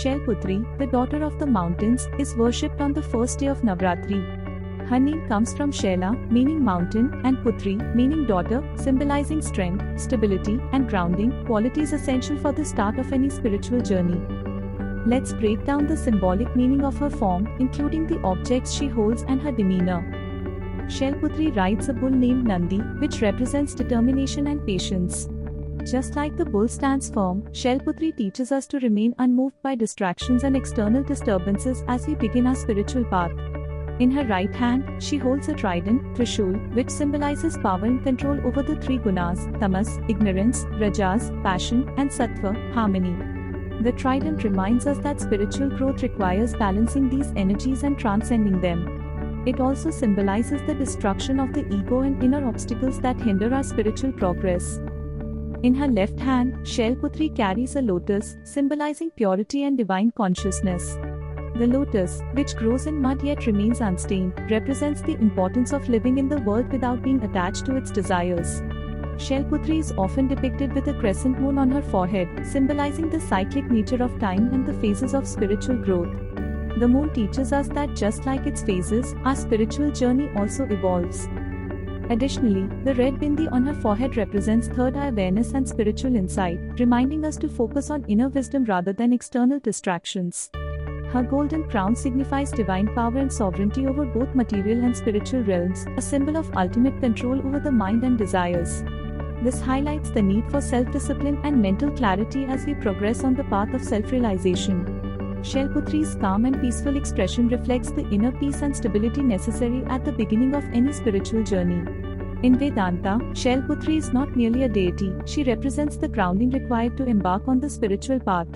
Shailputri, the daughter of the mountains, is worshipped on the first day of Navratri. Her name comes from Shaila, meaning mountain, and Putri, meaning daughter, symbolizing strength, stability, and grounding, qualities essential for the start of any spiritual journey. Let's break down the symbolic meaning of her form, including the objects she holds and her demeanor. Shailputri rides a bull named Nandi, which represents determination and patience. Just like the bull stands firm, Shailputri teaches us to remain unmoved by distractions and external disturbances as we begin our spiritual path. In her right hand, she holds a trident, Trishul, which symbolizes power and control over the three gunas, tamas, ignorance, rajas, passion, and sattva, harmony. The trident reminds us that spiritual growth requires balancing these energies and transcending them. It also symbolizes the destruction of the ego and inner obstacles that hinder our spiritual progress. In her left hand, Shailputri carries a lotus, symbolizing purity and divine consciousness. The lotus, which grows in mud yet remains unstained, represents the importance of living in the world without being attached to its desires. Shailputri is often depicted with a crescent moon on her forehead, symbolizing the cyclic nature of time and the phases of spiritual growth. The moon teaches us that just like its phases, our spiritual journey also evolves. Additionally, the red bindi on her forehead represents third eye awareness and spiritual insight, reminding us to focus on inner wisdom rather than external distractions. Her golden crown signifies divine power and sovereignty over both material and spiritual realms, a symbol of ultimate control over the mind and desires. This highlights the need for self-discipline and mental clarity as we progress on the path of self-realization. Shailputri's calm and peaceful expression reflects the inner peace and stability necessary at the beginning of any spiritual journey. In Vedanta, Shailputri is not merely a deity, she represents the grounding required to embark on the spiritual path.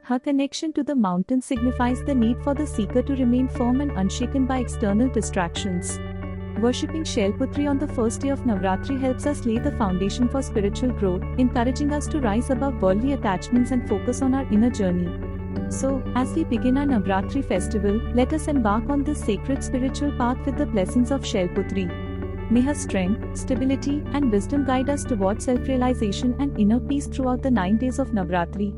Her connection to the mountain signifies the need for the seeker to remain firm and unshaken by external distractions. Worshipping Shailputri on the first day of Navratri helps us lay the foundation for spiritual growth, encouraging us to rise above worldly attachments and focus on our inner journey. So, as we begin our Navratri festival, let us embark on this sacred spiritual path with the blessings of Shailputri. May her strength, stability, and wisdom guide us towards self-realization and inner peace throughout the 9 days of Navratri.